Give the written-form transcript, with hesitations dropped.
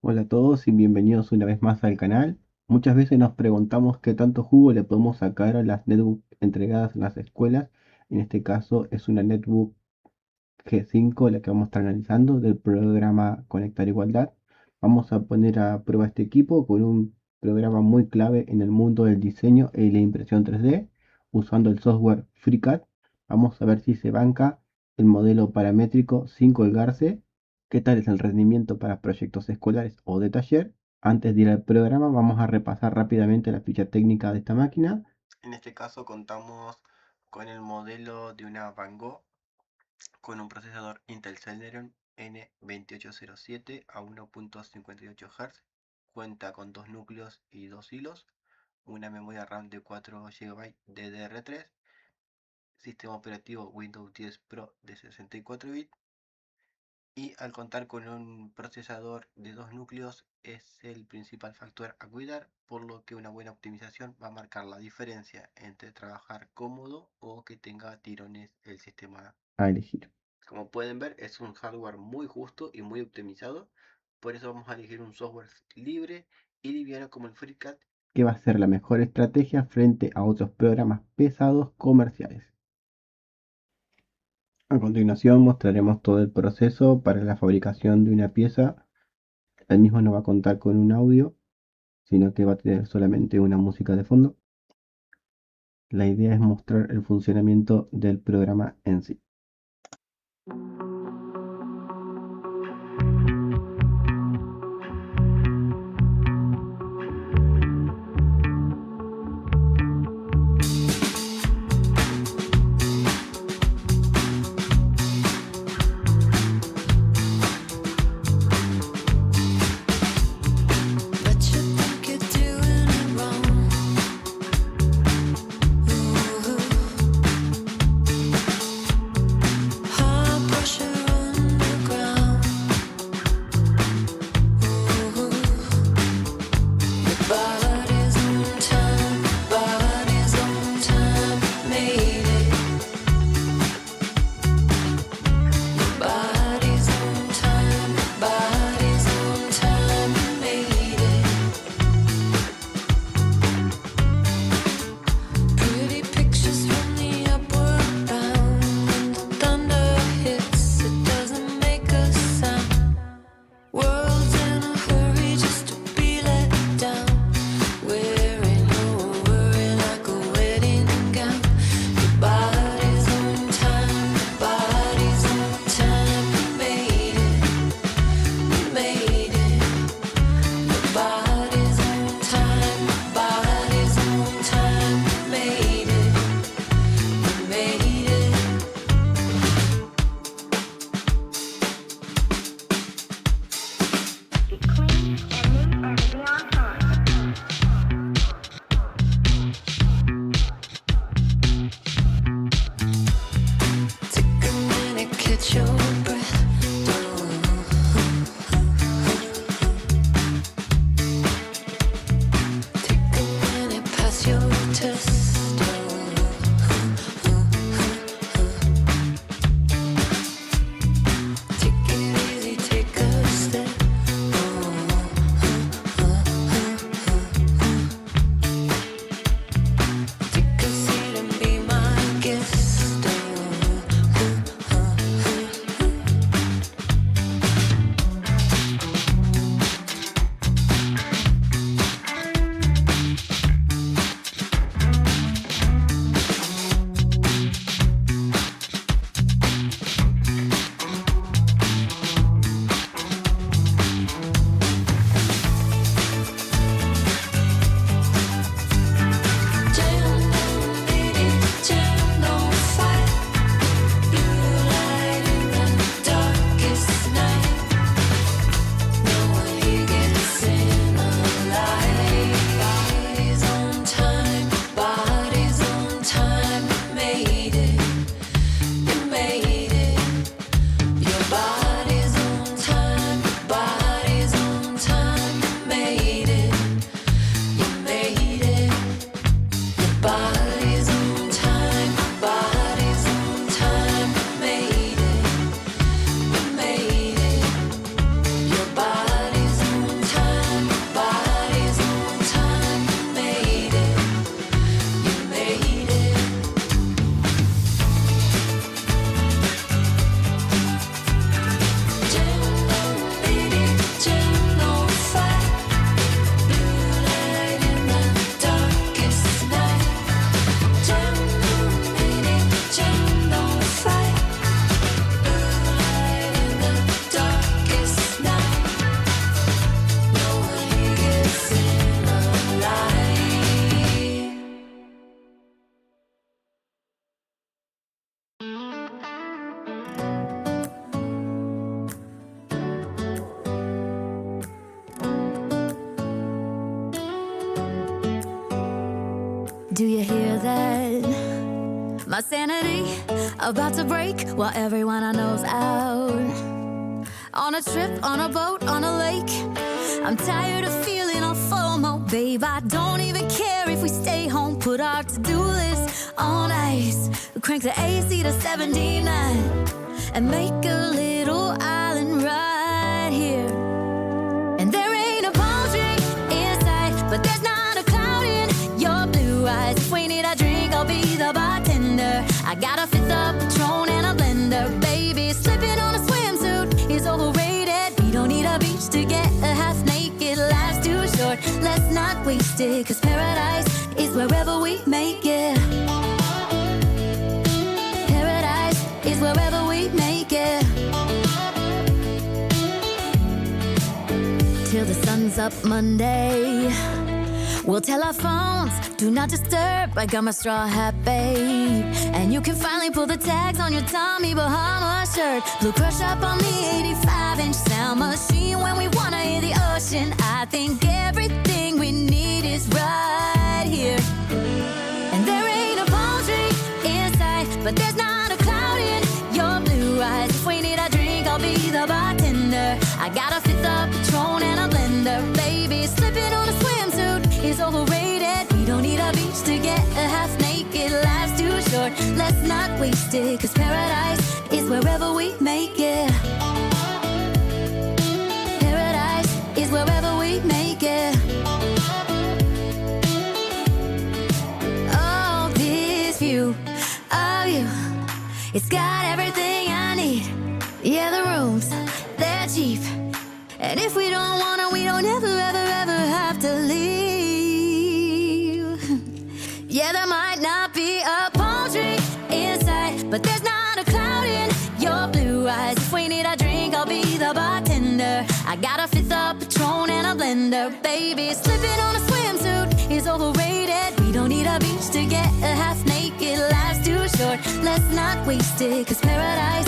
Hola a todos y bienvenidos una vez más al canal. Muchas veces nos preguntamos qué tanto jugo le podemos sacar a las netbooks entregadas en las escuelas. En este caso es una netbook G5 la que vamos a estar analizando del programa Conectar Igualdad. Vamos a poner a prueba este equipo con un programa muy clave en el mundo del diseño y la impresión 3D usando el software FreeCAD. Vamos a ver si se banca el modelo paramétrico sin colgarse. ¿Qué tal es el rendimiento para proyectos escolares o de taller? Antes de ir al programa, vamos a repasar rápidamente la ficha técnica de esta máquina. En este caso contamos con el modelo de una Van Gogh con un procesador Intel Celeron N2807 a 1.58 Hz. Cuenta con dos núcleos y dos hilos, una memoria RAM de 4 GB DDR3, sistema operativo Windows 10 Pro de 64 bits y al contar con un procesador de dos núcleos es el principal factor a cuidar, por lo que una buena optimización va a marcar la diferencia entre trabajar cómodo o que tenga tirones el sistema a elegir. Como pueden ver, es un hardware muy justo y muy optimizado, por eso vamos a elegir un software libre y liviano como el FreeCAD, que va a ser la mejor estrategia frente a otros programas pesados comerciales. A continuación mostraremos todo el proceso para la fabricación de una pieza. El mismo no va a contar con un audio, sino que va a tener solamente una música de fondo. La idea es mostrar el funcionamiento del programa en sí. Do you hear that? My sanity about to break while everyone I know's out. On a trip, on a boat, on a lake. I'm tired of feeling all FOMO, babe. I don't even care if we stay home. Put our to-do list on ice. Crank the AC to 79 and make a little island right here. And there ain't a palm tree in sight, but there's not a cloud in your blue eyes. If we need a drink, I'll be the bartender. I got a fifth of Patron and a blender, baby. Slipping on a swimsuit is overrated. We don't need a beach to get a half naked. Life's too short, let's not waste it. Cause paradise is wherever we make it. Paradise is wherever we make it. Till the sun's up Monday. We'll tell our phones, do not disturb. I got my straw hat, babe. And you can finally pull the tags on your Tommy Bahama shirt. Blue crush up on the 85-inch sound machine. When we wanna hear the ocean, I think everything we need is right here. And there ain't a palm tree in sight, but there's not a cloud in your blue eyes. If we need a drink, I'll be the bartender. I got a fifth of Patron and a blender, baby. Slipping on a swimsuit is overrated. We don't need a beach to get a half naked. Life's too short, let's not waste it. Cause paradise is wherever we make it. Paradise is wherever we make it. Oh, this view of you, it's got everything I need. Yeah, the rooms, they're cheap. And if we don't wanna, we don't ever, ever, ever have to leave. Yeah, there might not be a palm tree in sight, but there's not a cloud in your blue eyes. If we need a drink, I'll be the bartender. I got a fifth of Patron and a blender, baby. Slipping on a swimsuit is overrated. We don't need a beach to get a half naked. Life's too short, let's not waste it. Cause paradise